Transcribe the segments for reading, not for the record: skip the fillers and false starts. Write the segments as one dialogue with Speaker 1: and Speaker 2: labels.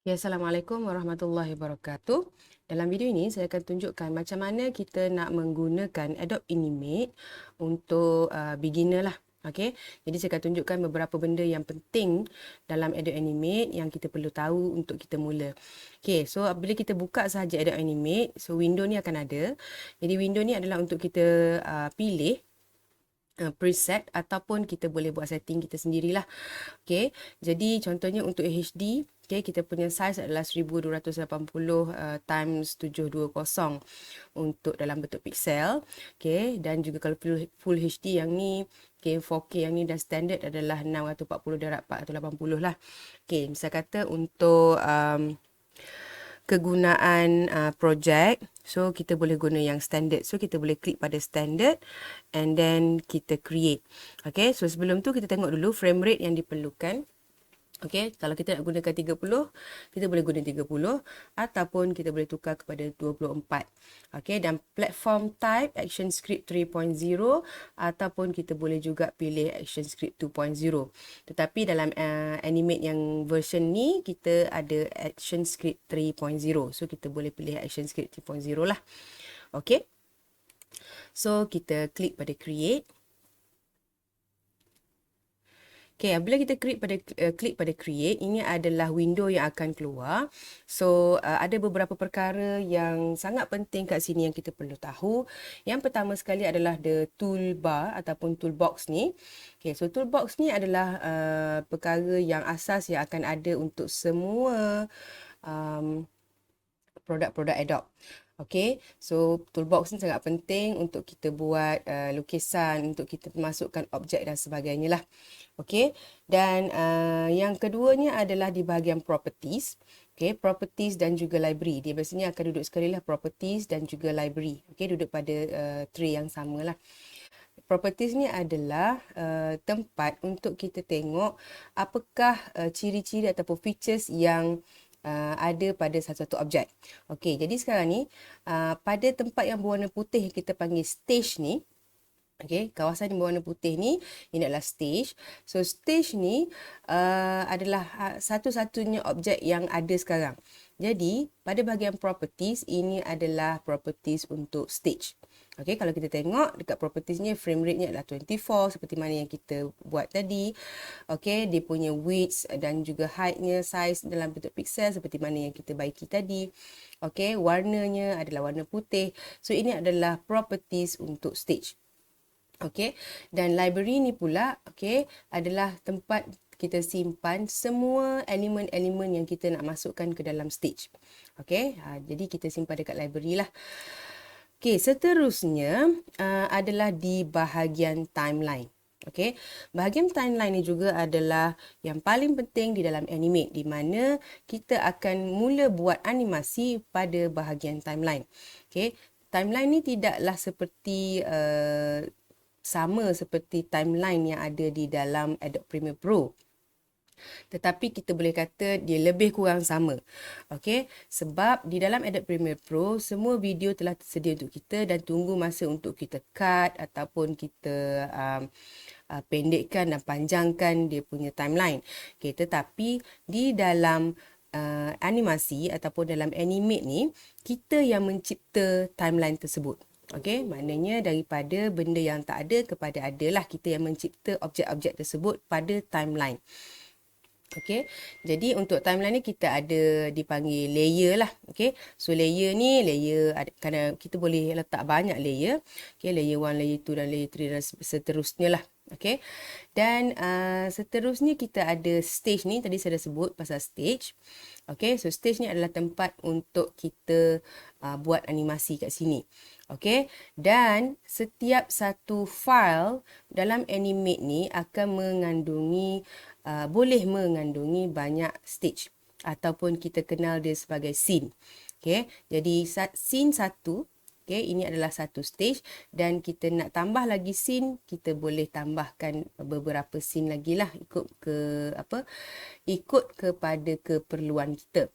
Speaker 1: Ya, Assalamualaikum warahmatullahi wabarakatuh. Dalam video ini saya akan tunjukkan macam mana kita nak menggunakan Adobe Animate untuk beginner lah. Okey. Jadi saya akan tunjukkan beberapa benda yang penting dalam Adobe Animate yang kita perlu tahu untuk kita mula. Okey, so bila kita buka sahaja Adobe Animate, so window ni akan ada. Jadi window ni adalah untuk kita pilih preset ataupun kita boleh buat setting kita sendirilah. Okey, jadi contohnya untuk HD, okey, kita punya size adalah 1280 times 720 untuk dalam bentuk pixel. Okey, dan juga kalau full HD yang ni, okey, 4K yang ni dan standard adalah 640 darab 480 lah. Okey, misal kata untuk kegunaan projek, so kita boleh guna yang standard. So kita boleh klik pada standard and then kita create. Okay, so sebelum tu kita tengok dulu frame rate yang diperlukan. Okey, kalau kita nak gunakan 30, kita boleh guna 30 ataupun kita boleh tukar kepada 24. Okey, dan platform type ActionScript 3.0 ataupun kita boleh juga pilih ActionScript 2.0. Tetapi dalam Animate yang version ni kita ada ActionScript 3.0. So kita boleh pilih ActionScript 3.0 lah. Okey. So kita klik pada create. Okay, bila kita klik pada create, ini adalah window yang akan keluar. So, ada beberapa perkara yang sangat penting kat sini yang kita perlu tahu. Yang pertama sekali adalah the toolbar ataupun toolbox ni. Okay, so toolbox ni adalah perkara yang asas yang akan ada untuk semua um, produk-produk Adobe. Okay, so toolbox ni sangat penting untuk kita buat lukisan, untuk kita masukkan objek dan sebagainya lah. Okay, dan yang keduanya adalah di bahagian properties. Okay, properties dan juga library. Dia biasanya akan duduk sekali lah properties dan juga library. Okay, duduk pada tray yang sama lah. Properties ni adalah tempat untuk kita tengok apakah ciri-ciri ataupun features yang ada pada satu-satu objek. Okey, jadi sekarang ni pada tempat yang berwarna putih kita panggil stage ni, okey, kawasan yang berwarna putih ni, ini adalah stage. So stage ni adalah satu-satunya objek yang ada sekarang. Jadi pada bahagian properties, ini adalah properties untuk stage. Okey, kalau kita tengok dekat properties ni, frame rate-nya adalah 24 seperti mana yang kita buat tadi. Okey, dia punya width dan juga height-nya, size dalam bentuk pixel seperti mana yang kita baiki tadi. Okey, warnanya adalah warna putih. So ini adalah properties untuk stage. Okey, dan library ni pula, okey, adalah tempat kita simpan semua elemen-elemen yang kita nak masukkan ke dalam stage. Okey, jadi kita simpan dekat library lah. Okey, seterusnya adalah di bahagian timeline. Okey, bahagian timeline ni juga adalah yang paling penting di dalam Animate, di mana kita akan mula buat animasi pada bahagian timeline. Okey, timeline ni tidaklah seperti sama seperti timeline yang ada di dalam Adobe Premiere Pro. Tetapi kita boleh kata dia lebih kurang sama. Okey, sebab di dalam Adobe Premiere Pro semua video telah tersedia untuk kita dan tunggu masa untuk kita cut ataupun kita pendekkan dan panjangkan dia punya timeline. Okey, tetapi di dalam animasi ataupun dalam Animate ni, kita yang mencipta timeline tersebut. Okey, maknanya daripada benda yang tak ada kepada adalah kita yang mencipta objek-objek tersebut pada timeline. Okey, jadi untuk timeline ni kita ada dipanggil layer lah. Okey, so layer ni, kerana kita boleh letak banyak layer. Okey, layer 1, layer 2 dan layer 3 dan seterusnya lah. Okey, dan seterusnya kita ada stage ni, tadi saya dah sebut pasal stage. Okey, so stage ni adalah tempat untuk kita buat animasi kat sini. Okey, dan setiap satu file dalam Animate ni akan boleh mengandungi banyak stage ataupun kita kenal dia sebagai scene. Okey, jadi scene satu, okey, ini adalah satu stage dan kita nak tambah lagi scene, kita boleh tambahkan beberapa scene lagi lah ikut kepada keperluan kita.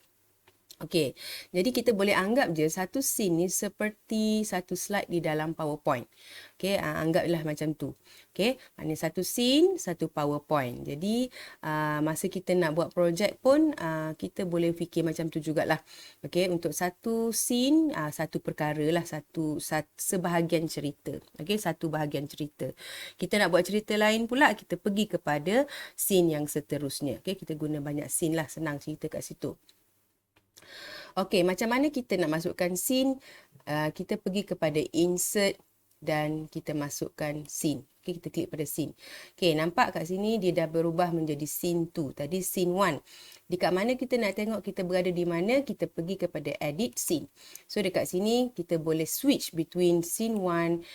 Speaker 1: Okey, jadi kita boleh anggap je satu scene ni seperti satu slide di dalam PowerPoint. Okey, anggaplah macam tu. Okey, maknanya satu scene, satu PowerPoint. Jadi, masa kita nak buat projek pun, kita boleh fikir macam tu jugalah. Okey, untuk satu scene, satu perkara lah, sebahagian cerita. Okey, satu bahagian cerita. Kita nak buat cerita lain pula, kita pergi kepada scene yang seterusnya. Okey, kita guna banyak scene lah, senang cerita kat situ. Okey, macam mana kita nak masukkan scene? Kita pergi kepada insert dan kita masukkan scene. Okey, kita klik pada scene. Okey, nampak kat sini dia dah berubah menjadi scene 2. Tadi scene 1. Dekat mana kita nak tengok kita berada di mana, kita pergi kepada edit scene. So dekat sini kita boleh switch between scene 1.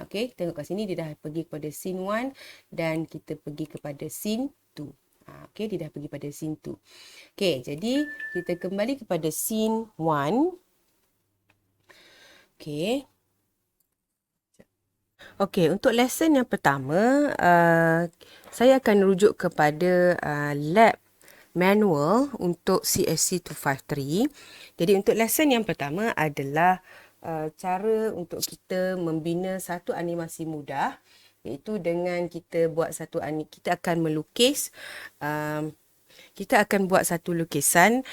Speaker 1: Okey, tengok kat sini dia dah pergi kepada scene 1 dan kita pergi kepada scene 2. Okey, dia dah pergi pada scene 2. Okey, jadi kita kembali kepada scene 1. Okey. Okey, untuk lesson yang pertama, saya akan rujuk kepada lab manual untuk CSC 253. Jadi untuk lesson yang pertama adalah cara untuk kita membina satu animasi mudah, iaitu dengan kita buat kita akan melukis, kita akan buat satu lukisan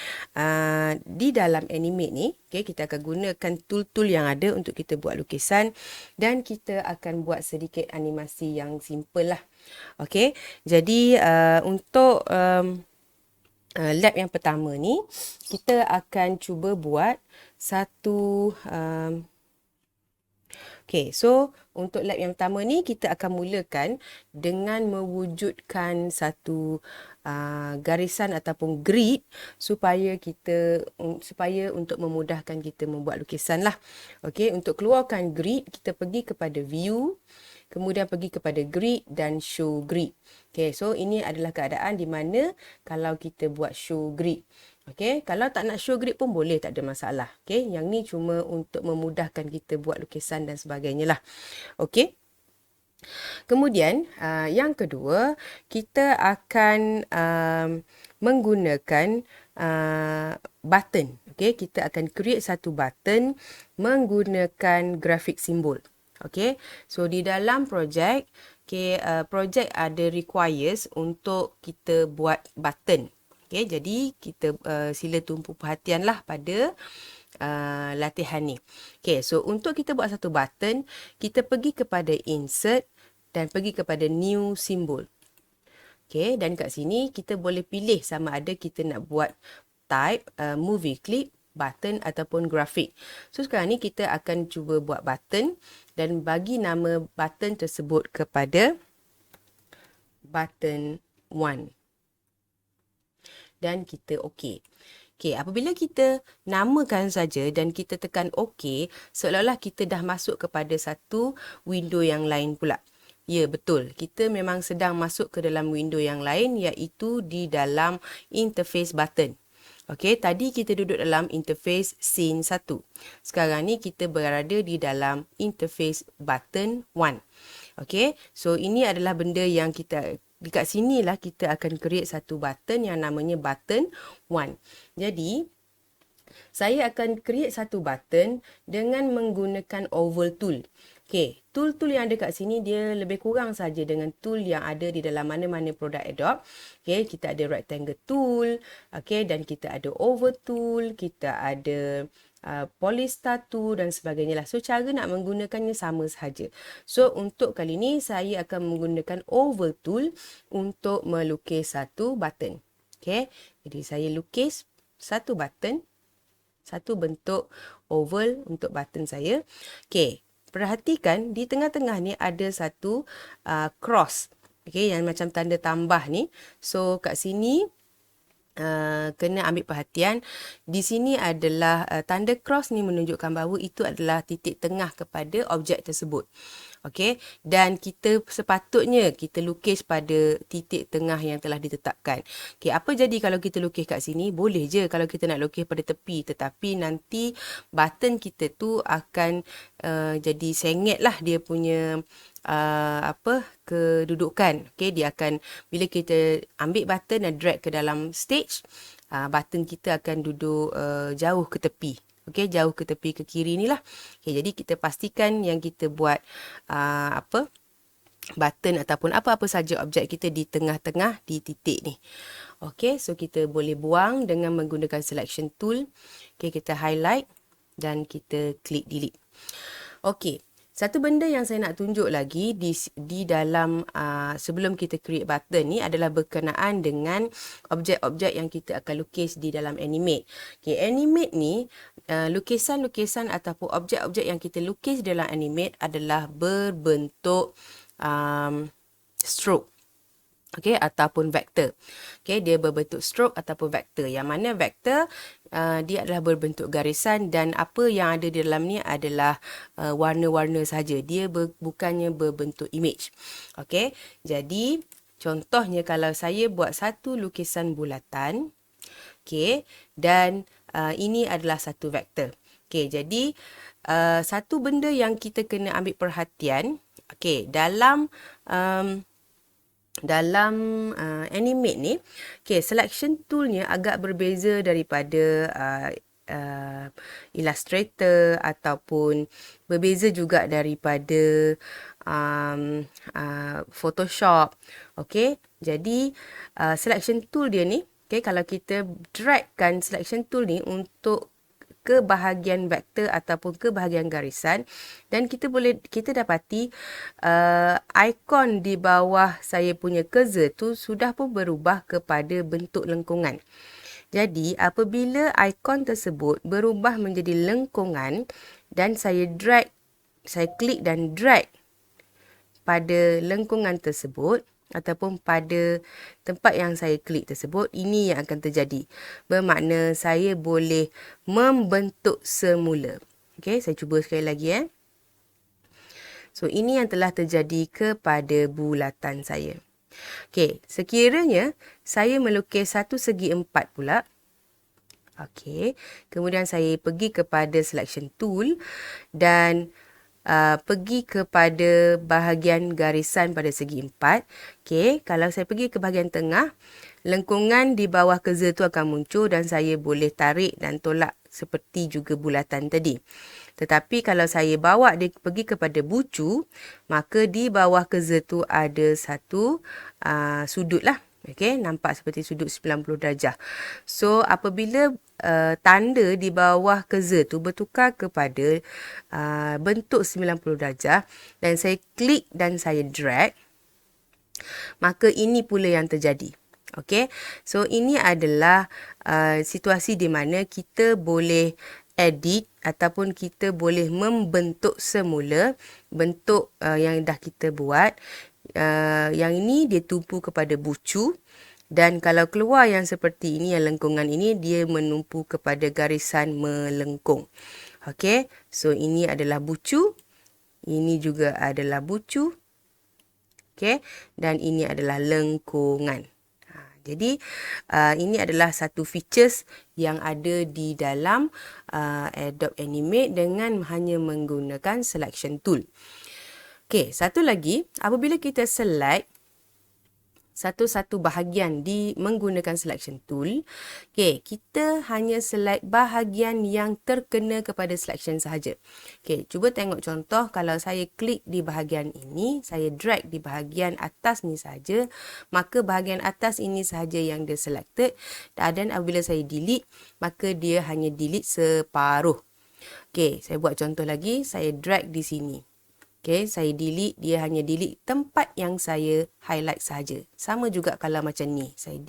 Speaker 1: di dalam Animate ni. Okay, kita akan gunakan tool-tool yang ada untuk kita buat lukisan dan kita akan buat sedikit animasi yang simple lah. Okay, jadi untuk lab yang pertama ni, kita akan cuba buat satu Okay, so untuk lab yang pertama ni kita akan mulakan dengan mewujudkan satu garisan ataupun grid supaya untuk memudahkan kita membuat lukisan lah. Okay, untuk keluarkan grid kita pergi kepada view, kemudian pergi kepada grid dan show grid. Okay, so ini adalah keadaan di mana kalau kita buat show grid. Okey, kalau tak nak show grid pun boleh, tak ada masalah. Okey, yang ni cuma untuk memudahkan kita buat lukisan dan sebagainya lah. Okey. Kemudian, yang kedua, kita akan menggunakan button. Okey, kita akan create satu button menggunakan grafik simbol. Okey, so di dalam projek, projek ada requires untuk kita buat button. Okay, jadi kita sila tumpu perhatianlah pada latihan ni. Okay, so untuk kita buat satu button, kita pergi kepada insert dan pergi kepada new symbol. Okay, dan kat sini kita boleh pilih sama ada kita nak buat type movie clip, button ataupun grafik. So sekarang ni kita akan cuba buat button dan bagi nama button tersebut kepada button 1. Dan kita OK. Okay, apabila kita namakan saja dan kita tekan OK, seolah-olah kita dah masuk kepada satu window yang lain pula. Ya, betul. Kita memang sedang masuk ke dalam window yang lain, iaitu di dalam interface button. Okey, tadi kita duduk dalam interface scene 1. Sekarang ni kita berada di dalam interface button 1. Okey, so ini adalah benda yang dekat sinilah kita akan create satu button yang namanya button 1. Jadi, saya akan create satu button dengan menggunakan oval tool. Okey, tool-tool yang ada kat sini dia lebih kurang saja dengan tool yang ada di dalam mana-mana produk Adobe. Okey, kita ada rectangle tool, okey, dan kita ada oval tool, kita ada polystar tool dan sebagainya lah. So, cara nak menggunakannya sama sahaja. So, untuk kali ni saya akan menggunakan oval tool untuk melukis satu button. Okay, jadi saya lukis satu button, satu bentuk oval untuk button saya. Okay, perhatikan di tengah-tengah ni ada satu cross. Okay, yang macam tanda tambah ni. So, kat sini kena ambil perhatian. Di sini adalah tanda cross ni menunjukkan bahawa itu adalah titik tengah kepada objek tersebut. Okey, dan kita sepatutnya kita lukis pada titik tengah yang telah ditetapkan. Okey, apa jadi kalau kita lukis kat sini? Boleh je kalau kita nak lukis pada tepi, tetapi nanti button kita tu akan jadi sengit lah dia punya kedudukan. Okey, dia akan bila kita ambil button dan drag ke dalam stage, button kita akan duduk jauh ke tepi. Okey, jauh ke tepi ke kiri ni lah. Okey, jadi kita pastikan yang kita buat button ataupun apa-apa saja objek kita di tengah-tengah di titik ni. Okey, so kita boleh buang dengan menggunakan selection tool. Okey, kita highlight dan kita klik delete. Okey, satu benda yang saya nak tunjuk lagi di dalam sebelum kita create button ni adalah berkenaan dengan objek-objek yang kita akan lukis di dalam animate. Okay, animate ni lukisan-lukisan ataupun objek-objek yang kita lukis dalam animate adalah berbentuk stroke. Okey, ataupun vektor. Okey, dia berbentuk stroke ataupun vektor. Yang mana vektor dia adalah berbentuk garisan dan apa yang ada di dalam ni adalah warna-warna saja. Dia bukannya berbentuk image. Okey, jadi contohnya kalau saya buat satu lukisan bulatan, okey, dan ini adalah satu vektor. Okey, jadi satu benda yang kita kena ambil perhatian, okey, dalam animate ni, okay, selection toolnya agak berbeza daripada Illustrator ataupun berbeza juga daripada Photoshop. Okay, jadi selection tool dia ni, okay, kalau kita dragkan selection tool ni untuk ke bahagian vektor ataupun ke bahagian garisan, dan kita dapati ikon di bawah saya punya cursor tu sudah pun berubah kepada bentuk lengkungan. Jadi apabila ikon tersebut berubah menjadi lengkungan dan saya klik dan drag pada lengkungan tersebut ataupun pada tempat yang saya klik tersebut, ini yang akan terjadi. Bermakna saya boleh membentuk semula. Okey, saya cuba sekali lagi. So, ini yang telah terjadi kepada bulatan saya. Okey, sekiranya saya melukis satu segi 4 pula. Okey, kemudian saya pergi kepada selection tool dan pergi kepada bahagian garisan pada segi 4. Okey, kalau saya pergi ke bahagian tengah, lengkungan di bawah cursor tu akan muncul dan saya boleh tarik dan tolak seperti juga bulatan tadi. Tetapi kalau saya bawa dia pergi kepada bucu, maka di bawah cursor tu ada satu sudut lah. Okey, nampak seperti sudut 90 darjah. So, apabila tanda di bawah cursor tu bertukar kepada bentuk 90 darjah dan saya klik dan saya drag, maka ini pula yang terjadi. Okey, so ini adalah situasi di mana kita boleh edit ataupun kita boleh membentuk semula bentuk yang dah kita buat. Yang ini dia tumpu kepada bucu, dan kalau keluar yang seperti ini, yang lengkungan ini, dia menumpu kepada garisan melengkung. Okey, so ini adalah bucu, ini juga adalah bucu, okey, dan ini adalah lengkungan. Jadi ini adalah satu features yang ada di dalam Adobe Animate dengan hanya menggunakan selection tool. Okey, satu lagi, apabila kita select satu-satu bahagian menggunakan selection tool, okey, kita hanya select bahagian yang terkena kepada selection sahaja. Okey, cuba tengok contoh, kalau saya klik di bahagian ini, saya drag di bahagian atas ni saja, maka bahagian atas ini sahaja yang dia selected, dan apabila saya delete, maka dia hanya delete separuh. Okey, saya buat contoh lagi, saya drag di sini. Okay, saya delete, dia hanya delete tempat yang saya highlight saja. Sama juga kalau macam ni. Saya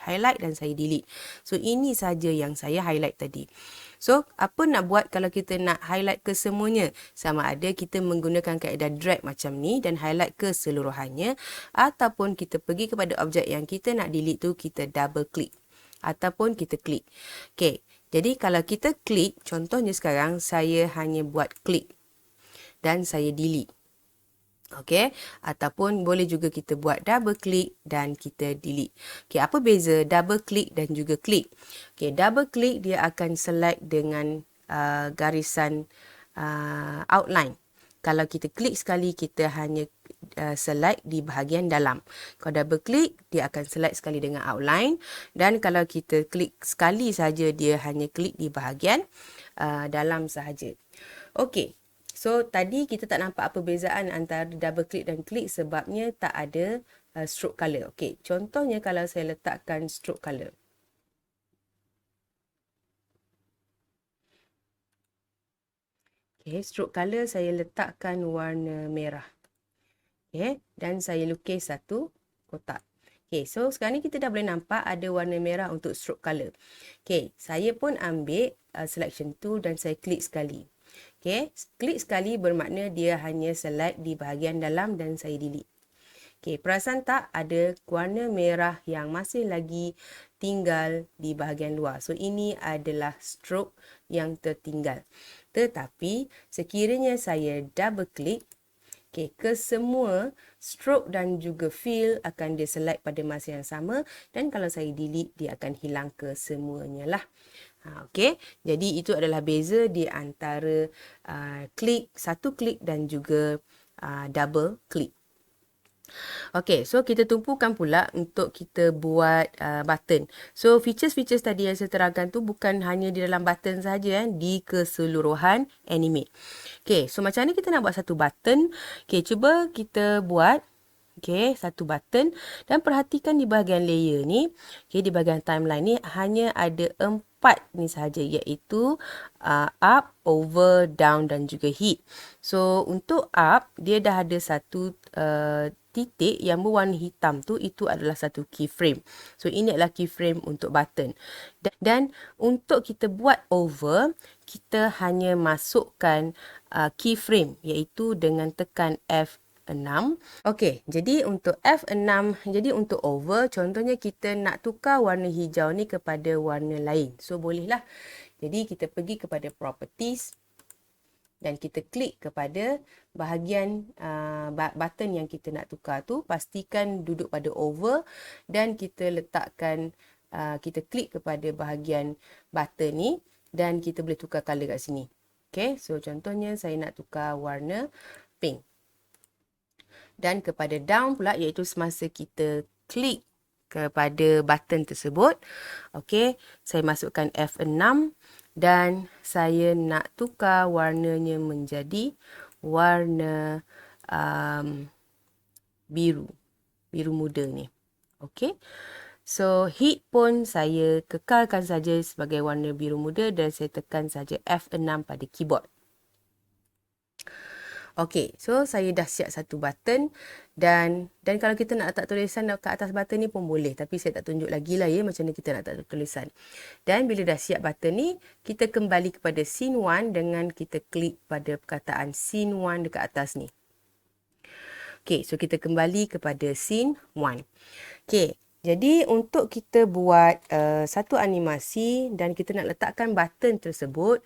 Speaker 1: highlight dan saya delete. So, ini saja yang saya highlight tadi. So, apa nak buat kalau kita nak highlight kesemuanya? Sama ada kita menggunakan kaedah drag macam ni dan highlight keseluruhannya, ataupun kita pergi kepada objek yang kita nak delete tu, kita double click. Ataupun kita klik. Okay, jadi kalau kita klik, contohnya sekarang saya hanya buat klik dan saya delete. Okey, ataupun boleh juga kita buat double klik dan kita delete. Okey, apa beza double klik dan juga klik? Okey, double klik dia akan select dengan garisan outline. Kalau kita klik sekali, kita hanya select di bahagian dalam. Kalau double klik, dia akan select sekali dengan outline. Dan kalau kita klik sekali saja, dia hanya klik di bahagian dalam sahaja. Okey. So, tadi kita tak nampak apa perbezaan antara double click dan klik sebabnya tak ada stroke color. Okey, contohnya kalau saya letakkan stroke color. Okey, stroke color saya letakkan warna merah. Okey, dan saya lukis satu kotak. Okey, so sekarang ni kita dah boleh nampak ada warna merah untuk stroke color. Okey, saya pun ambil selection tool dan saya klik sekali. Okey, klik sekali bermakna dia hanya select di bahagian dalam dan saya delete. Okey, perasan tak ada warna merah yang masih lagi tinggal di bahagian luar. So, ini adalah stroke yang tertinggal. Tetapi, sekiranya saya double klik, okay, ke semua stroke dan juga fill akan dia select pada masa yang sama dan kalau saya delete, dia akan hilang kesemuanya lah. Okey, jadi itu adalah beza di antara satu klik dan juga double klik. Okey, so kita tumpukan pula untuk kita buat button. So features-features tadi yang saya terangkan tu bukan hanya di dalam button saja, di keseluruhan Animate. Okey, so macam ni kita nak buat satu button. Okey, cuba kita buat satu button dan perhatikan di bahagian layer ni. Okey, di bahagian timeline ni hanya ada 4 ni sahaja iaitu up, over, down dan juga hit. So untuk up dia dah ada satu titik yang berwarna hitam tu, itu adalah satu keyframe. So ini adalah keyframe untuk button. Dan untuk kita buat over, kita hanya masukkan keyframe iaitu dengan tekan F6. Okey, jadi untuk F6, jadi untuk over, contohnya kita nak tukar warna hijau ni kepada warna lain. So bolehlah. Jadi kita pergi kepada properties dan kita klik kepada bahagian button yang kita nak tukar tu. Pastikan duduk pada over dan kita letakkan, kita klik kepada bahagian button ni dan kita boleh tukar color kat sini. Okay, so contohnya saya nak tukar warna pink. Dan kepada down pula iaitu semasa kita klik kepada button tersebut. Okay, saya masukkan F6 dan saya nak tukar warnanya menjadi warna biru muda ni. Okay, so heat pun saya kekalkan saja sebagai warna biru muda dan saya tekan saja F6 pada keyboard. Okey, so saya dah siap satu button dan kalau kita nak letak tulisan kat atas button ni pun boleh, tapi saya tak tunjuk lagi lah ya macam mana kita nak letak tulisan. Dan bila dah siap button ni, kita kembali kepada scene 1 dengan kita klik pada perkataan scene 1 dekat atas ni. Okey, so kita kembali kepada scene 1. Okey, jadi untuk kita buat satu animasi dan kita nak letakkan button tersebut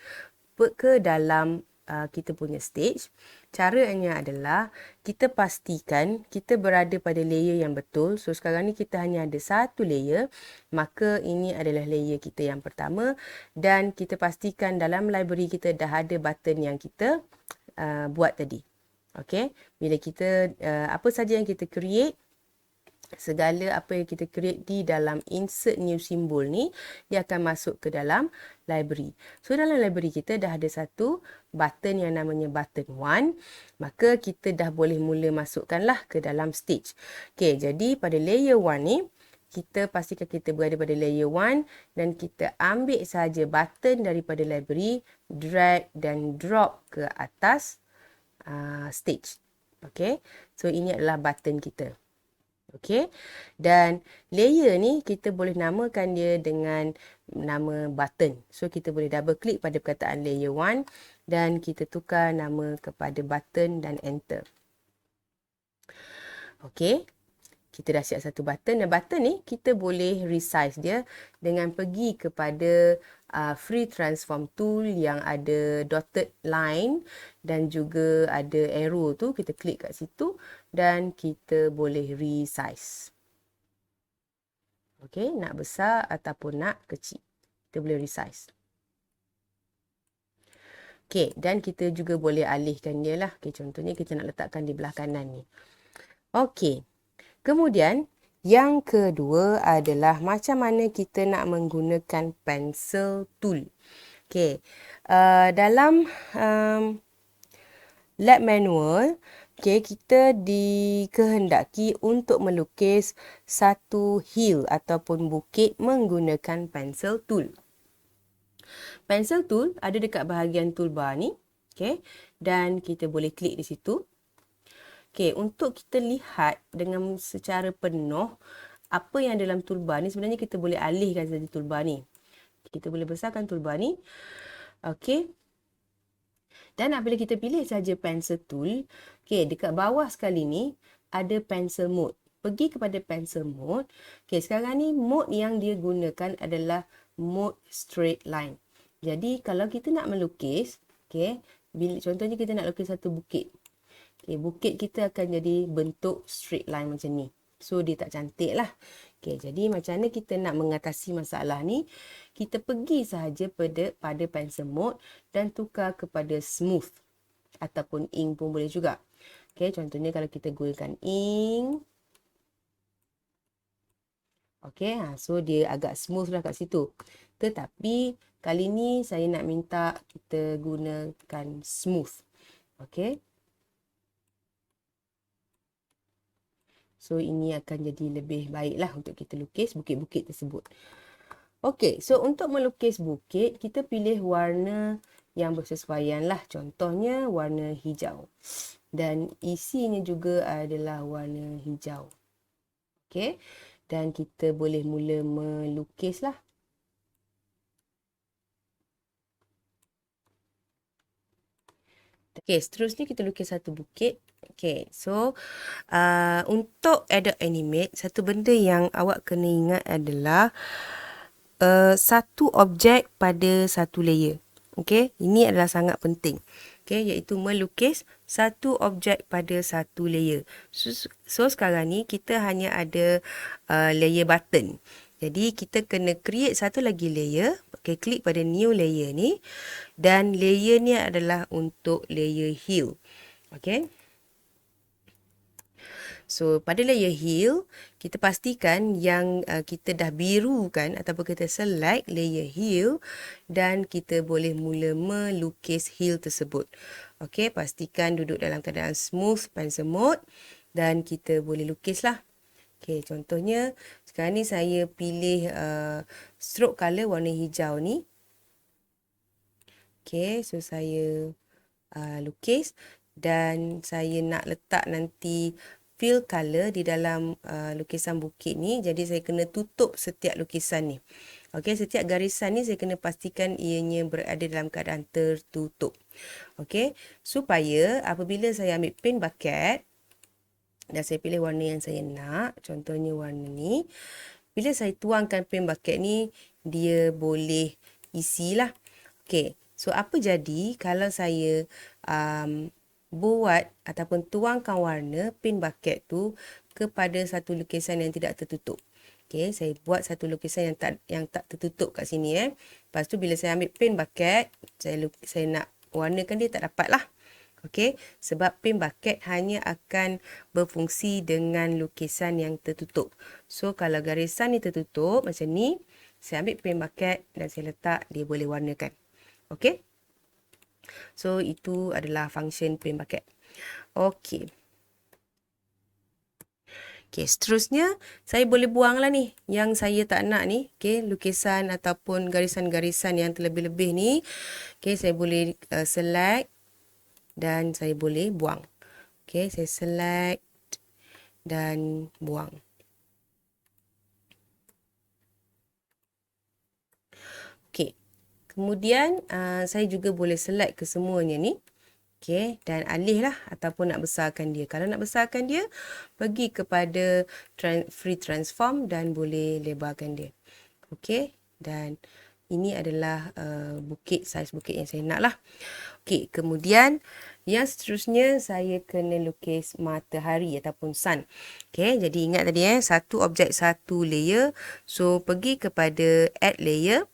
Speaker 1: ke dalam kita punya stage, caranya adalah kita pastikan kita berada pada layer yang betul. So sekarang ni kita hanya ada satu layer, maka ini adalah layer kita yang pertama dan kita pastikan dalam library kita dah ada button yang kita buat tadi. Okay, bila kita apa saja yang kita create, segala apa yang kita create di dalam insert new symbol ni, dia akan masuk ke dalam library. So dalam library kita dah ada satu button yang namanya button 1, maka kita dah boleh mula masukkanlah ke dalam stage. Okay, jadi pada layer 1 ni, kita pastikan kita berada pada layer 1 dan kita ambil saja button daripada library, drag dan drop ke atas stage. Okay, so ini adalah button kita. Okey, dan layer ni kita boleh namakan dia dengan nama button. So kita boleh double klik pada perkataan layer 1 dan kita tukar nama kepada button dan enter. Okey, kita dah siap satu button dan button ni kita boleh resize dia dengan pergi kepada free transform tool yang ada dotted line dan juga ada arrow tu, kita klik kat situ dan kita boleh resize. Okey, nak besar ataupun nak kecil. Kita boleh resize. Okey, dan kita juga boleh alihkan dia lah. Okey, contohnya kita nak letakkan di belah kanan ni. Okey. Kemudian, yang kedua adalah macam mana kita nak menggunakan pencil tool. Okey. Dalam lab manual, okey, kita dikehendaki untuk melukis satu hill ataupun bukit menggunakan pencil tool. Pencil tool ada dekat bahagian toolbar ni. Okay. Dan kita boleh klik di situ. Okay. Untuk kita lihat dengan secara penuh apa yang dalam toolbar ni, sebenarnya kita boleh alihkan saja toolbar ni. Kita boleh besarkan toolbar ni. Okay. Dan apabila kita pilih saja pencil tool, okay, dekat bawah sekali ni ada pencil mode. Pergi kepada pencil mode. Okay, sekarang ni mode yang dia gunakan adalah mode straight line. Jadi kalau kita nak melukis, okay, contohnya kita nak lukis satu bukit. Okay, bukit kita akan jadi bentuk straight line macam ni. So dia tak cantik lah. Okay, jadi macam mana kita nak mengatasi masalah ni? Kita pergi sahaja pada pencil mode dan tukar kepada smooth. Ataupun ink pun boleh juga. Okay, contohnya kalau kita gunakan ink. Okay, so dia agak smooth lah kat situ. Tetapi kali ni saya nak minta kita gunakan smooth. Okay. So ini akan jadi lebih baiklah untuk kita lukis bukit-bukit tersebut. Okay, so untuk melukis bukit, kita pilih warna yang bersesuaian lah. Contohnya warna hijau. Dan isinya juga adalah warna hijau. Okay. Dan kita boleh mula melukis lah. Okay, seterusnya kita lukis satu bukit. Okay, so untuk edit animate, satu benda yang awak kena ingat adalah satu objek pada satu layer. Okay, ini adalah sangat penting. Okay, iaitu melukis satu objek pada satu layer. So sekarang ni kita hanya ada layer button. Jadi kita kena create satu lagi layer. Okay, klik pada new layer ni. Dan layer ni adalah untuk layer hill. Okay. So pada layer hill, kita pastikan yang kita dah birukan ataupun kita select layer hill dan kita boleh mula melukis hill tersebut. Okay, pastikan duduk dalam keadaan smooth pencil mode dan kita boleh lukislah. Okay, contohnya sekarang ni saya pilih stroke color warna hijau ni. Okay, so saya lukis dan saya nak letak nanti fill color di dalam lukisan bukit ni. Jadi saya kena tutup setiap lukisan ni. Okay, setiap garisan ni saya kena pastikan ianya berada dalam keadaan tertutup. Okay, supaya apabila saya ambil paint bucket dan saya pilih warna yang saya nak, contohnya warna ni, bila saya tuangkan paint bucket ni, dia boleh isilah. Okay, so apa jadi kalau saya buat ataupun tuangkan warna paint bucket tu kepada satu lukisan yang tidak tertutup. Okay, saya buat satu lukisan yang tak tertutup kat sini. Lepas tu bila saya ambil paint bucket, saya nak warnakan dia, tak dapat lah. Okay, sebab paint bucket hanya akan berfungsi dengan lukisan yang tertutup. So kalau garisan ni tertutup macam ni, saya ambil paint bucket dan saya letak, dia boleh warnakan. Okay. So itu adalah function paint bucket. Okay. Okay, seterusnya saya boleh buang lah ni yang saya tak nak ni. Okay, lukisan ataupun garisan-garisan yang terlebih-lebih ni. Okay, saya boleh select dan saya boleh buang. Okay, saya select dan buang. Okay, kemudian saya juga boleh select kesemuanya ni. Okay, dan alihlah ataupun nak besarkan dia. Kalau nak besarkan dia, pergi kepada free transform dan boleh lebarkan dia. Okay, dan Ini adalah bukit, saiz bukit yang saya nak lah. Okey, kemudian yang seterusnya saya kena lukis matahari ataupun sun. Okey, jadi ingat tadi satu objek satu layer. So pergi kepada add layer,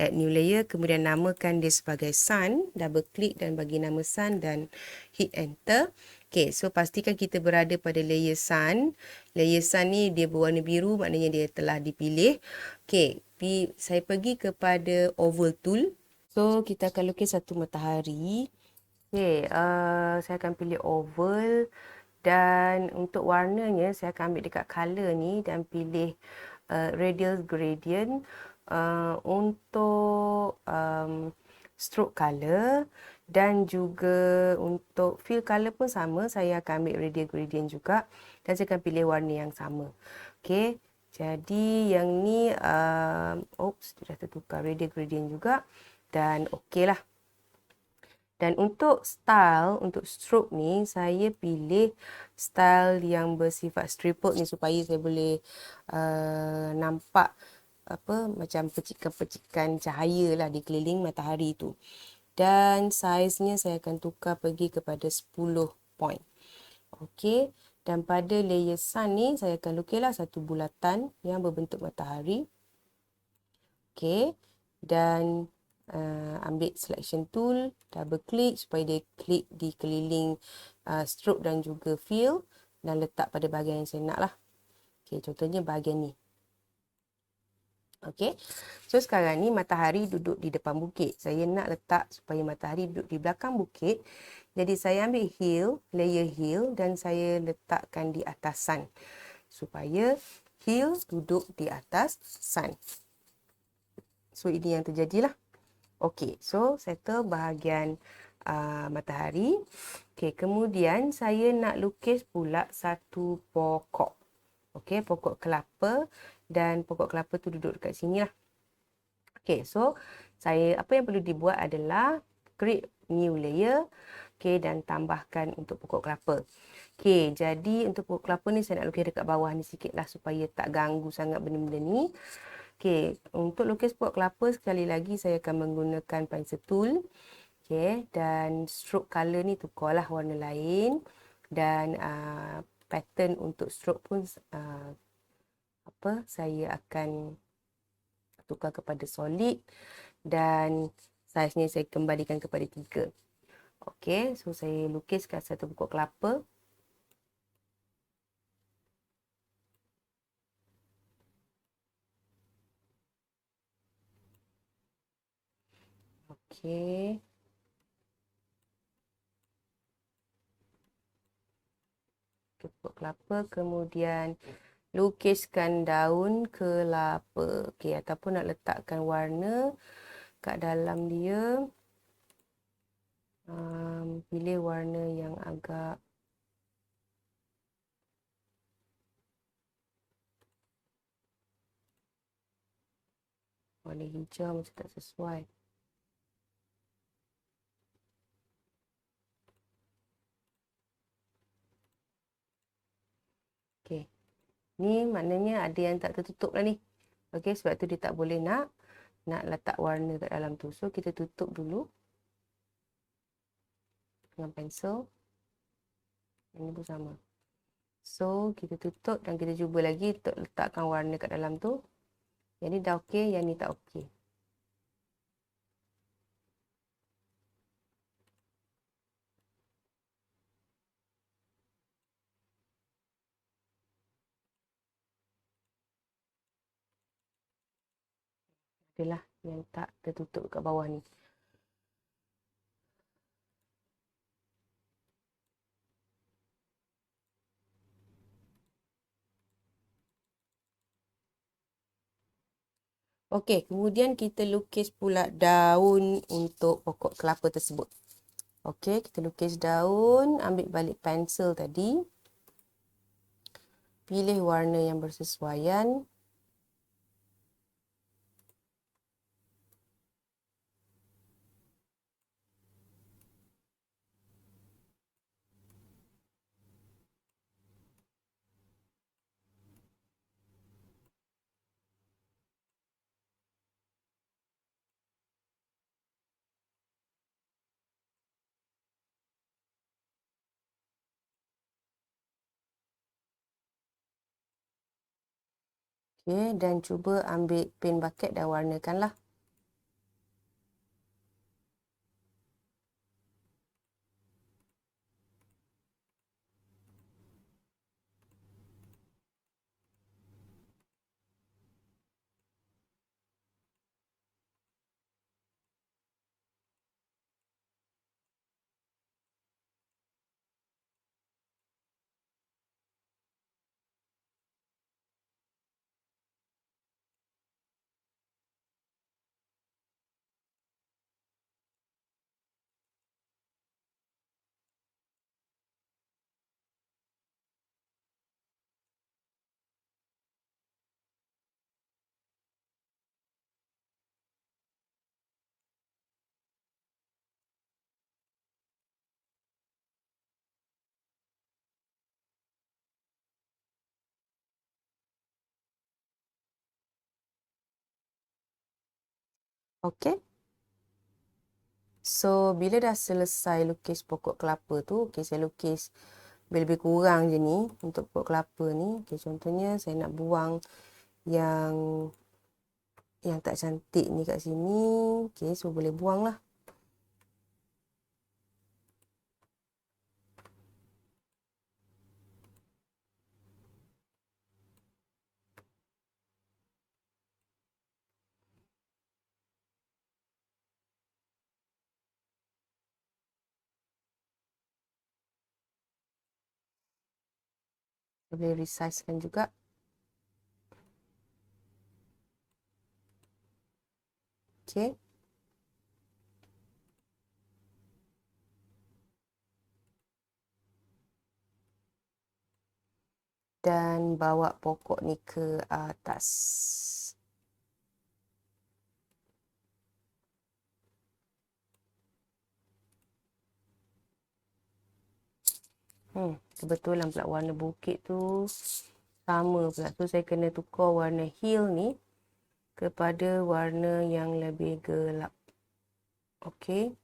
Speaker 1: add new layer, kemudian namakan dia sebagai sun, double klik dan bagi nama sun dan hit enter. Okey, so pastikan kita berada pada layer sun. Layer sun ni dia berwarna biru, maknanya dia telah dipilih. Okey, saya pergi kepada oval tool. So kita akan lukis satu matahari. Okey, saya akan pilih oval dan untuk warnanya saya akan ambil dekat color ni dan pilih radial gradient. Untuk stroke color dan juga untuk fill color pun sama, saya akan ambil radial gradient juga dan saya akan pilih warna yang sama. Okey, jadi yang ni sudah tertukar radial gradient juga dan okey lah. Dan untuk style, untuk stroke ni, saya pilih style yang bersifat striped ni supaya saya boleh nampak macam percikan-percikan cahaya lah di keliling matahari tu. Dan saiznya saya akan tukar pergi kepada 10 point. Okey, dan pada layer sun ni, saya akan lukislah satu bulatan yang berbentuk matahari. Okey, dan ambil selection tool, double klik supaya dia klik di keliling stroke dan juga fill dan letak pada bahagian yang saya nak lah. Okey, contohnya bahagian ni. Okey, so sekarang ni matahari duduk di depan bukit. Saya nak letak supaya matahari duduk di belakang bukit. Jadi saya ambil hill, layer hill dan saya letakkan di atas sun. Supaya hill duduk di atas sun. So ini yang terjadilah. Okey, so settle bahagian matahari. Okey, kemudian saya nak lukis pula satu pokok. Okey, pokok kelapa dan pokok kelapa tu duduk dekat sini lah. Okey, so apa yang perlu dibuat adalah create new layer. Okey, dan tambahkan untuk pokok kelapa. Okey, jadi untuk pokok kelapa ni saya nak lukis dekat bawah ni sikit lah supaya tak ganggu sangat benda-benda ni. Okey, untuk lukis pokok kelapa sekali lagi saya akan menggunakan pencil tool. Okey, dan stroke color ni tukarlah warna lain dan pattern untuk stroke pun saya akan tukar kepada solid dan saiznya saya kembalikan kepada 3. Okey, so saya lukiskan satu pokok kelapa. Okey. Pokok kelapa, kemudian lukiskan daun kelapa. Okey, ataupun nak letakkan warna kat dalam dia. Pilih warna yang agak warna hijau macam tak sesuai. Okey. Ni maknanya ada yang tak tertutup lah ni. Okey, sebab tu dia tak boleh nak letak warna kat dalam tu. So kita tutup dulu dengan pensel. Ini pun sama. So kita tutup dan kita cuba lagi untuk letakkan warna kat dalam tu. Yang ni dah okey, yang ni tak okey. Adalah yang tak tertutup kat bawah ni. Okey, kemudian kita lukis pula daun untuk pokok kelapa tersebut. Okey, kita lukis daun, ambil balik pensel tadi. Pilih warna yang bersesuaian. Okay, dan cuba ambil paint bucket dan warnakanlah. Okay. So, bila dah selesai lukis pokok kelapa tu, okay, saya lukis lebih kurang je ni untuk pokok kelapa ni. Okay, contohnya saya nak buang yang tak cantik ni kat sini. Okay, so boleh buang lah. Boleh resizekan juga. Okay. Dan bawa pokok ni ke atas. Kebetulan pula warna bukit tu sama pula. Tu saya kena tukar warna hill ni kepada warna yang lebih gelap. Okey.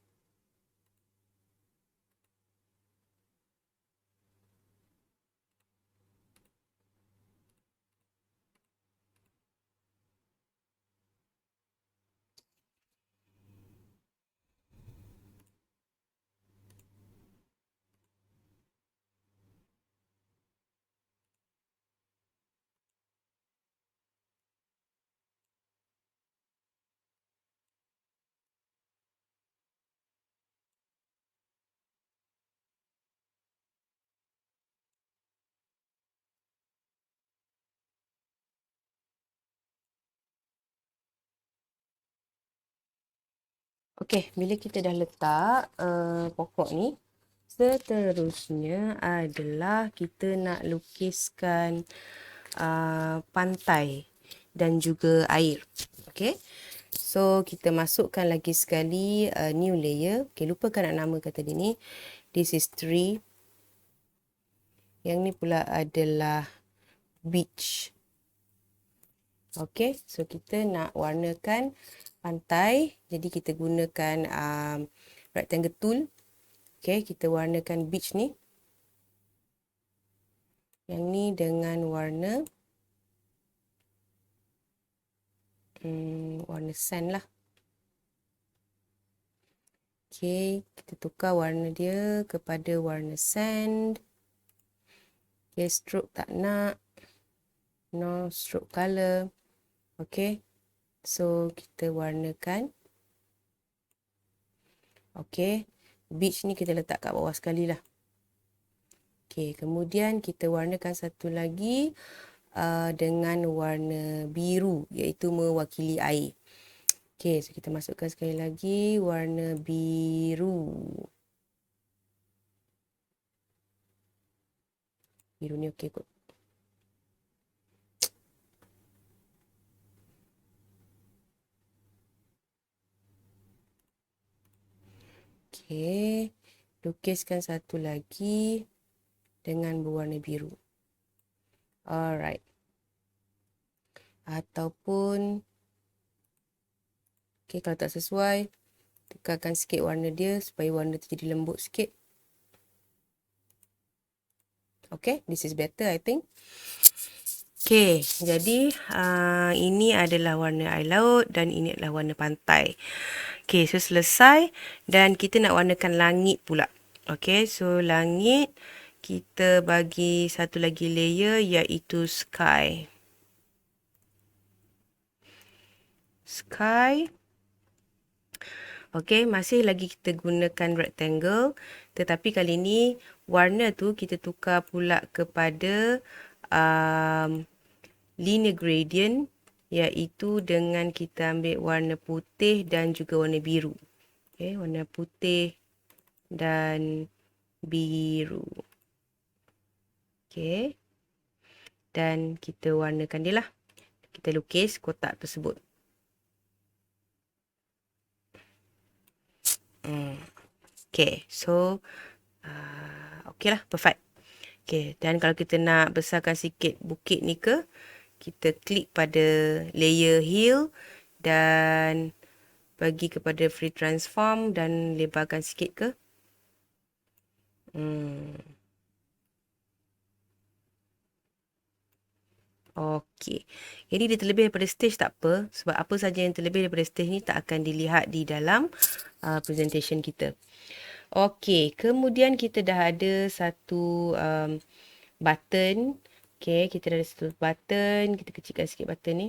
Speaker 1: Okey, bila kita dah letak pokok ni, seterusnya adalah kita nak lukiskan pantai dan juga air. Okey. So, kita masukkan lagi sekali new layer. Okey, lupakan nak namakan tadi ni. This is tree. Yang ni pula adalah beach. Okey, so kita nak warnakan pantai. Jadi kita gunakan rectangle tool. Okey, kita warnakan beach ni. Yang ni dengan warna warna sand lah. Okey, kita tukar warna dia kepada warna sand. Okey, stroke tak nak. No stroke color. Okey. So, kita warnakan. Okey. Beach ni kita letak kat bawah sekali lah. Okey, kemudian kita warnakan satu lagi dengan warna biru, iaitu mewakili air. Okey, so kita masukkan sekali lagi warna biru. Biru ni okey kot. Okey, lukiskan satu lagi dengan berwarna biru. Alright. Ataupun okey, kalau tak sesuai, tukarkan sikit warna dia supaya warna tu jadi lembut sikit. Okay, this is better I think. Okey, jadi ini adalah warna air laut dan ini adalah warna pantai. Okey, so selesai dan kita nak warnakan langit pula. Okey, so langit kita bagi satu lagi layer iaitu sky. Sky. Okey, masih lagi kita gunakan rectangle tetapi kali ni warna tu kita tukar pula kepada linear gradient iaitu dengan kita ambil warna putih dan juga warna biru. Okey, warna putih dan biru. Okey. Dan kita warnakan dia lah. Kita lukis kotak tersebut. Okey, so okey lah, perfect. Okey, dan kalau kita nak besarkan sikit bukit ni ke, kita klik pada layer hill dan bagi kepada free transform dan lebarkan sikit ke. Okey. Jadi dia terlebih daripada stage tak apa. Sebab apa saja yang terlebih daripada stage ni tak akan dilihat di dalam presentation kita. Okey. Kemudian kita dah ada satu button. Okey. Kita dah ada satu button. Kita kecilkan sikit button ni.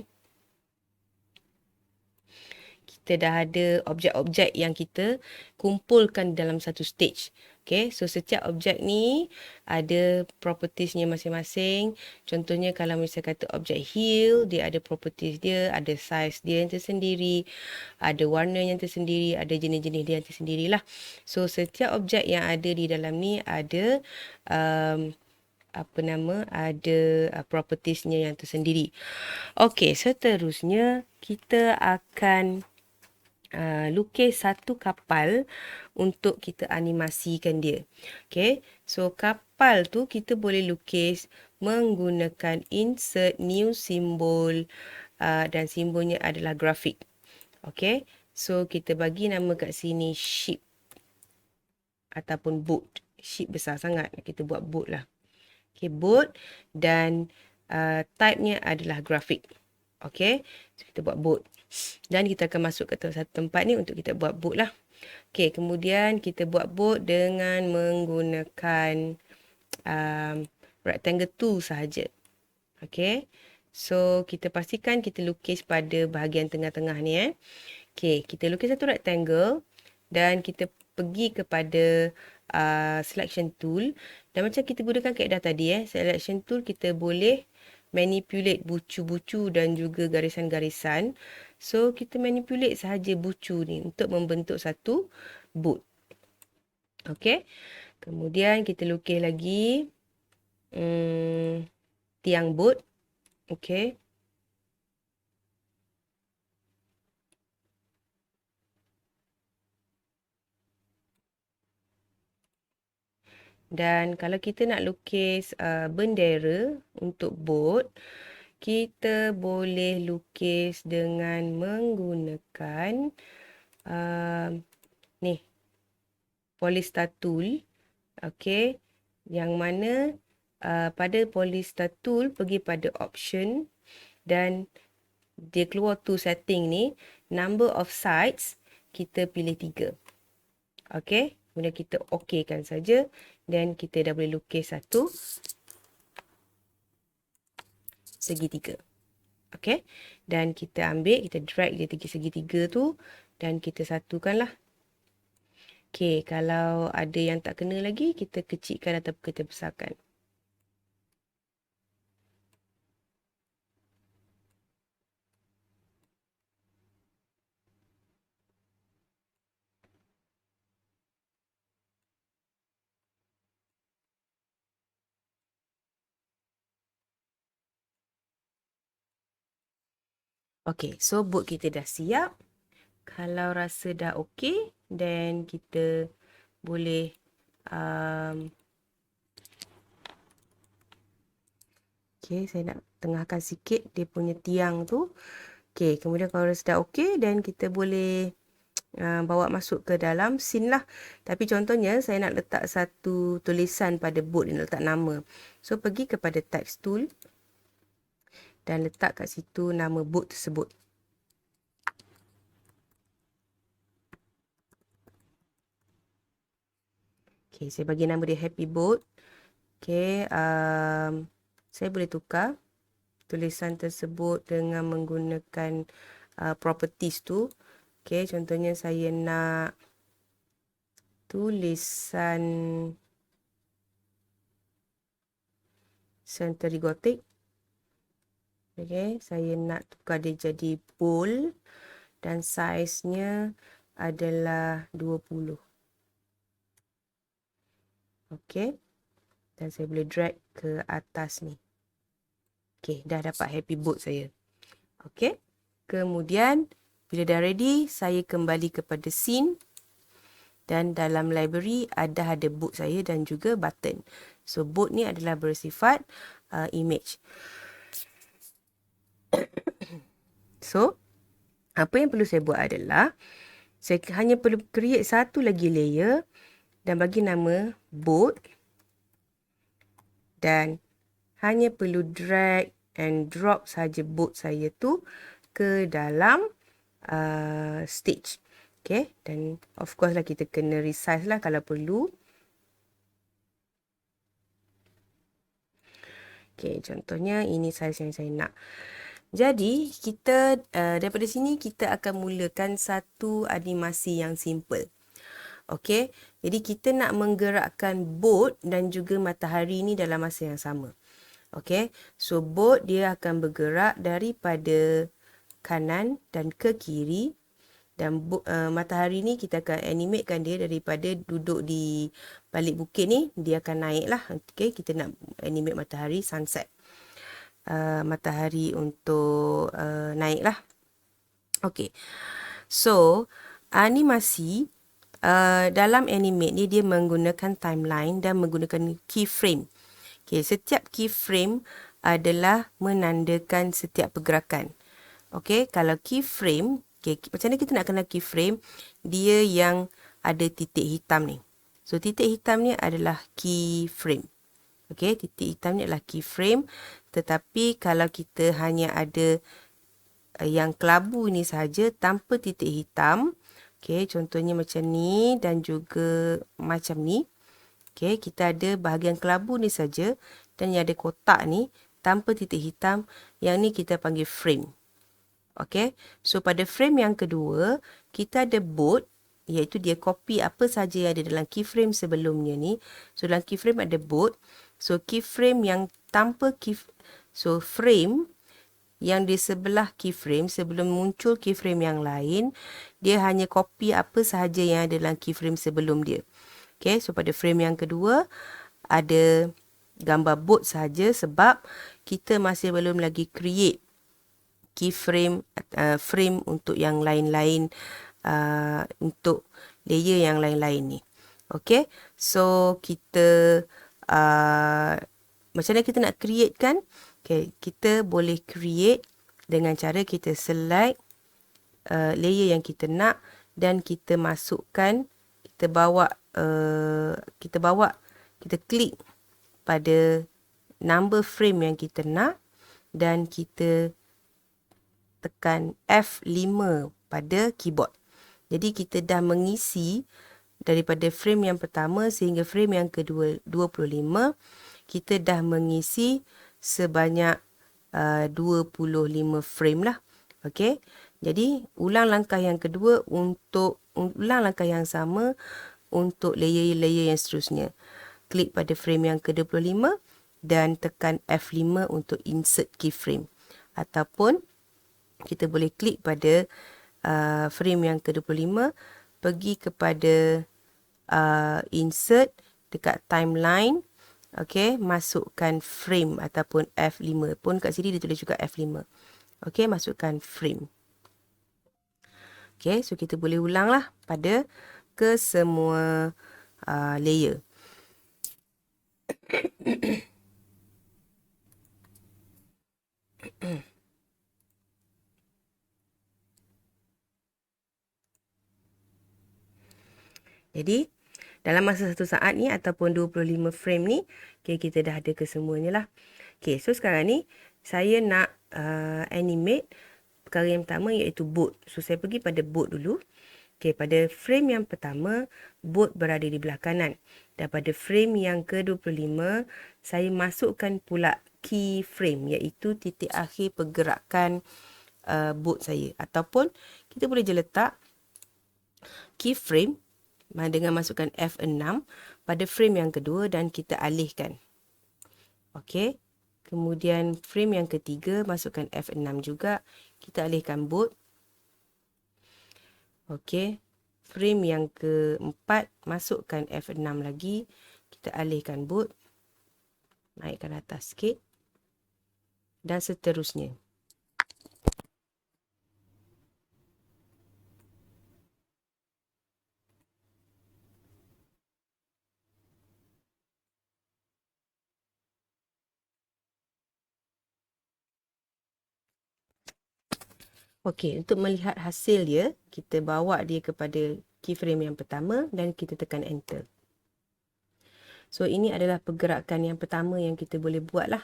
Speaker 1: Kita dah ada objek-objek yang kita kumpulkan dalam satu stage. Okay, so setiap objek ni ada propertiesnya masing-masing. Contohnya kalau misalnya kata objek hill, dia ada properties dia, ada size dia yang tersendiri, ada warna yang tersendiri, ada jenis-jenis dia yang tersendiri lah. So setiap objek yang ada di dalam ni ada ada propertiesnya yang tersendiri. Okay, seterusnya kita akan lukis satu kapal untuk kita animasikan dia. Okay, so kapal tu kita boleh lukis menggunakan insert new symbol dan simbolnya adalah grafik. Okay, so kita bagi nama kat sini ship ataupun boat. Ship besar sangat, kita buat boat lah. Okay, boat dan type-nya adalah grafik. Okay, so kita buat boat. Dan kita akan masuk ke satu tempat ni untuk kita buat boat lah. Okay, kemudian kita buat boat dengan menggunakan rectangle tool sahaja. Okay, so kita pastikan kita lukis pada bahagian tengah-tengah ni. Okay, kita lukis satu rectangle dan kita pergi kepada selection tool. Dan macam kita gunakan kaedah tadi, selection tool kita boleh manipulate bucu-bucu dan juga garisan-garisan. So, kita manipulate sahaja bucu ni untuk membentuk satu boat. Okey. Kemudian kita lukis lagi tiang boat. Okey. Dan kalau kita nak lukis bendera untuk boat, kita boleh lukis dengan menggunakan ni Polystar tool. Okey, yang mana pada Polystar tool pergi pada option dan dia keluar tu setting ni, number of sides kita pilih 3. Okey, kemudian kita okeykan saja dan kita dah boleh lukis satu segitiga. Okey, dan kita ambil, kita drag dia segitiga tu dan kita satukanlah. Okey, kalau ada yang tak kena lagi, kita kecilkan atau kita besarkan. Okey, so boat kita dah siap. Kalau rasa dah okey, then kita boleh okey, saya nak tengahkan sikit dia punya tiang tu. Okey, kemudian kalau rasa dah okey, then kita boleh bawa masuk ke dalam scene lah. Tapi contohnya saya nak letak satu tulisan pada boat ni, nak letak nama. So pergi kepada text tool. dan letak kat situ nama boat tersebut. Okay, saya bagi nama dia Happy Boat. Okay, saya boleh tukar tulisan tersebut dengan menggunakan properties tu. Okay, contohnya saya nak tulisan Century Gothic. Okay, saya nak tukar dia jadi bold dan saiznya adalah 20. Okay, dan saya boleh drag ke atas ni. Okay, dah dapat Happy Boat saya. Okay, kemudian bila dah ready, saya kembali kepada scene. Dan dalam library ada boat saya dan juga button. So, boat ni adalah bersifat image. So, apa yang perlu saya buat adalah, saya hanya perlu create satu lagi layer dan bagi nama boat. Dan hanya perlu drag and drop saja boat saya tu ke dalam stage. Okay, dan of course lah kita kena resize lah kalau perlu. Okay, contohnya ini size yang saya nak. Jadi, kita daripada sini kita akan mulakan satu animasi yang simple. Okay, jadi kita nak menggerakkan boat dan juga matahari ni dalam masa yang sama. Okay, so boat dia akan bergerak daripada kanan dan ke kiri. Dan matahari ni kita akan animatekan dia daripada duduk di balik bukit ni. Dia akan naik lah. Okay, kita nak animate matahari sunset. Matahari untuk naik lah. Okay, so animasi dalam animate ni dia menggunakan timeline dan menggunakan keyframe. Okay, setiap keyframe adalah menandakan setiap pergerakan. Okay, kalau keyframe, okay, macam mana kita nak kenal keyframe? Dia yang ada titik hitam ni. So, titik hitam ni adalah keyframe. Okay, titik hitam ni adalah keyframe. Tetapi kalau kita hanya ada yang kelabu ni sahaja tanpa titik hitam, okay, contohnya macam ni dan juga macam ni. Okay, kita ada bahagian kelabu ni saja dan yang ada kotak ni tanpa titik hitam. Yang ni kita panggil frame. Okay, so pada frame yang kedua, kita ada boat, iaitu dia copy apa saja yang ada dalam keyframe sebelumnya ni. So, dalam keyframe ada boat. So, keyframe yang tanpa so, frame yang di sebelah keyframe, sebelum muncul keyframe yang lain, dia hanya copy apa sahaja yang ada dalam keyframe sebelum dia. Okay, so pada frame yang kedua, ada gambar boat sahaja sebab kita masih belum lagi create keyframe frame untuk yang lain-lain, untuk layer yang lain-lain ni. Okay, so kita macam mana kita nak create kan? Okay, kita boleh create dengan cara kita select layer yang kita nak dan kita masukkan, kita klik pada number frame yang kita nak dan kita tekan F5 pada keyboard. Jadi kita dah mengisi daripada frame yang pertama sehingga frame yang kedua 25. Kita dah mengisi sebanyak 25 frame lah. Okey. Jadi ulang langkah yang kedua untuk ulang langkah yang sama untuk layer-layer yang seterusnya. Klik pada frame yang ke-25 dan tekan F5 untuk insert keyframe. Ataupun kita boleh klik pada frame yang ke-25, pergi kepada insert dekat timeline. Okey, masukkan frame ataupun F5. Pun kat sini dia tulis juga F5. Okey, masukkan frame. Okey, so kita boleh ulang lah pada kesemua layer. Jadi, dalam masa 1 saat ni ataupun 25 frame ni, okay, kita dah ada kesemuanya lah. Okay, so sekarang ni, saya nak animate perkara yang pertama iaitu boat. So saya pergi pada boat dulu. Okey, pada frame yang pertama, boat berada di belah kanan. Dan pada frame yang ke-25, saya masukkan pula key frame iaitu titik akhir pergerakan boat saya. Ataupun kita boleh je letak keyframe dengan masukkan F6 pada frame yang kedua dan kita alihkan. Okey. Kemudian frame yang ketiga masukkan F6 juga, kita alihkan boat. Okey. Frame yang keempat masukkan F6 lagi, kita alihkan boat. Naikkan atas sikit dan seterusnya. Okey, untuk melihat hasil dia, kita bawa dia kepada keyframe yang pertama dan kita tekan enter. So, ini adalah pergerakan yang pertama yang kita boleh buat lah.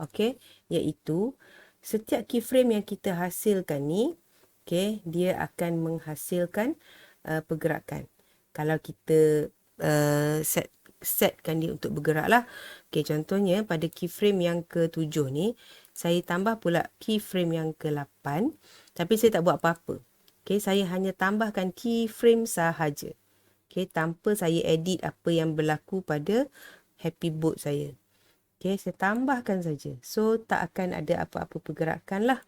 Speaker 1: Okey, iaitu setiap keyframe yang kita hasilkan ni, okey, dia akan menghasilkan pergerakan. Kalau kita setkan dia untuk bergerak lah. Okey, contohnya pada keyframe yang ke-7 ni, saya tambah pula keyframe yang ke-8. Tapi saya tak buat apa-apa. Okey, saya hanya tambahkan keyframe sahaja. Okey, tanpa saya edit apa yang berlaku pada happy boat saya. Okey, saya tambahkan saja. So, tak akan ada apa-apa pergerakan lah.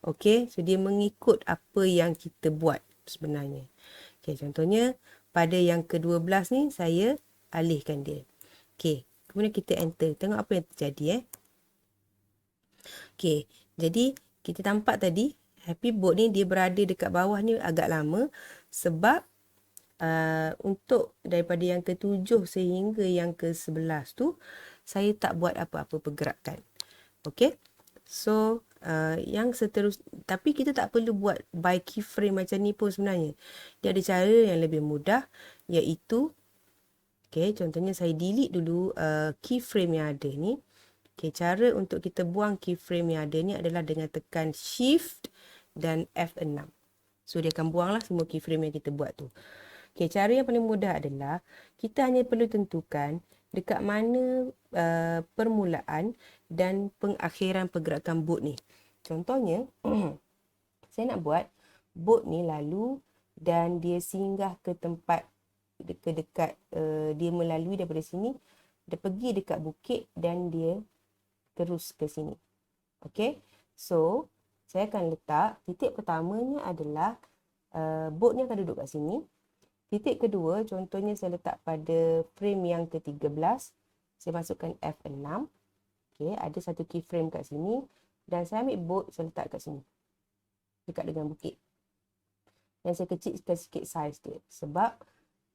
Speaker 1: Okey, so dia mengikut apa yang kita buat sebenarnya. Okey, contohnya pada yang ke-12 ni, saya alihkan dia. Okey, kemudian kita enter. Tengok apa yang terjadi. Okey, jadi kita tampak tadi, happy boat ni dia berada dekat bawah ni agak lama sebab untuk daripada yang ke-7 sehingga yang ke-11 tu, saya tak buat apa-apa pergerakan. Okey. So, yang tapi kita tak perlu buat by keyframe macam ni pun sebenarnya. Dia ada cara yang lebih mudah iaitu, okey, contohnya saya delete dulu keyframe yang ada ni. Okey, cara untuk kita buang keyframe yang ada ni adalah dengan tekan Shift dan F6. So, dia akan buanglah semua keyframe yang kita buat tu. Okey, cara yang paling mudah adalah kita hanya perlu tentukan dekat mana permulaan dan pengakhiran pergerakan boat ni. Contohnya, saya nak buat boat ni lalu dan dia singgah ke tempat dekat dia melalui daripada sini, dia pergi dekat bukit dan dia terus ke sini. Okey. So, saya akan letak titik pertamanya adalah boat ni akan duduk kat sini. Titik kedua, contohnya saya letak pada frame yang ke-13. Saya masukkan F6. Okey, ada satu keyframe kat sini. Dan saya ambil boat, saya letak kat sini. Dekat dengan bukit. Dan saya kecilkan sikit saiz dia. Sebab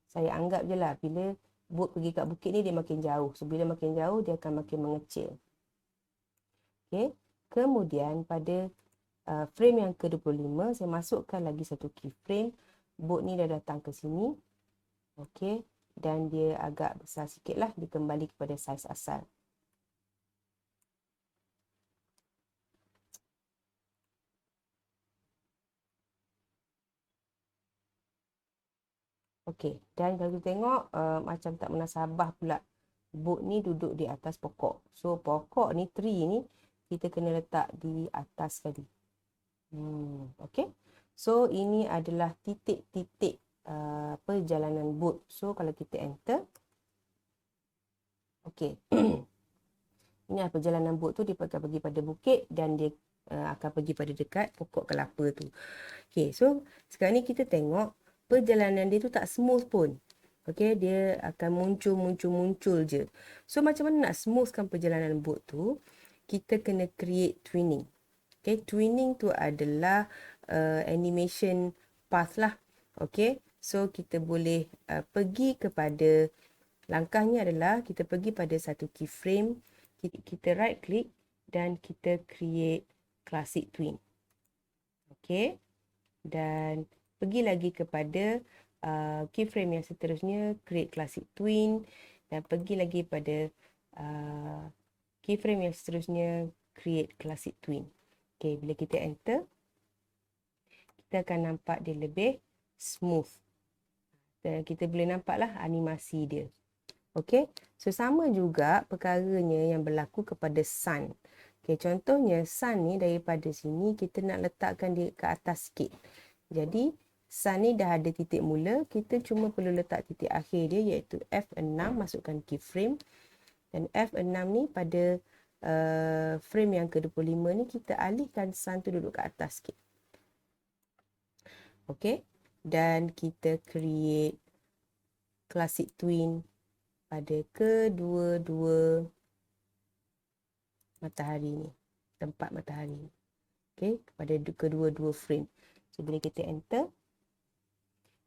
Speaker 1: saya anggap je lah, bila boat pergi kat bukit ni, dia makin jauh. So, bila makin jauh, dia akan makin mengecil. Okey, kemudian pada frame yang ke-25, saya masukkan lagi satu keyframe. Boat ni dah datang ke sini. Okey, dan dia agak besar sikit lah. Dia kembali kepada saiz asal. Okey, dan kalau kita tengok macam tak munasabah pula. Boat ni duduk di atas pokok. So, pokok ni, tree ni, kita kena letak di atas tadi. Okey. So, ini adalah titik-titik perjalanan boat. So, kalau kita enter. Okey. Ini adalah perjalanan boat tu, dia akan pergi pada bukit dan dia akan pergi pada dekat pokok kelapa tu. Okey, so sekarang ni kita tengok perjalanan dia tu tak smooth pun. Okey, dia akan muncul je. So, macam mana nak smoothkan perjalanan boat tu? Kita kena create twinning. Okey, twinning tu adalah animation path lah. Okey, so kita boleh pergi kepada, langkahnya adalah kita pergi pada satu keyframe, kita right click dan kita create classic twin. Okey, dan pergi lagi kepada keyframe yang seterusnya, create classic twin, dan pergi lagi pada keyframe yang seterusnya, create classic twin. Okay, bila kita enter, kita akan nampak dia lebih smooth. Dan kita boleh nampaklah animasi dia. Okay, so sama juga perkaranya yang berlaku kepada sun. Okay, contohnya sun ni daripada sini kita nak letakkan dia ke atas sikit. Jadi sun ni dah ada titik mula, kita cuma perlu letak titik akhir dia iaitu F6, masukkan keyframe. Dan F6 ni pada frame yang ke-25 ni kita alihkan sun tu duduk ke atas sikit. Okay, dan kita create classic twin pada kedua-dua matahari ni, tempat matahari ni. Okay, pada kedua-dua frame. So, bila kita enter,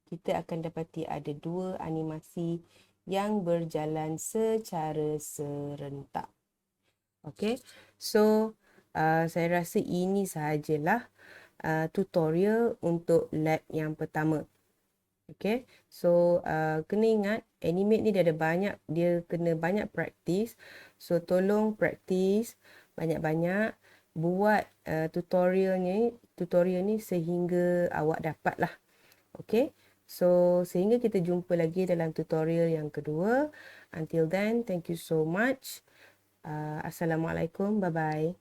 Speaker 1: kita akan dapati ada dua animasi yang berjalan secara serentak. Okay, so saya rasa ini sahajalah tutorial untuk lab yang pertama. Okay, so kena ingat animate ni dia ada banyak, dia kena banyak praktis. So tolong praktis banyak-banyak, buat tutorial ni sehingga awak dapat lah. Okay, so sehingga kita jumpa lagi dalam tutorial yang kedua. Until then, thank you so much. Assalamualaikum, bye bye.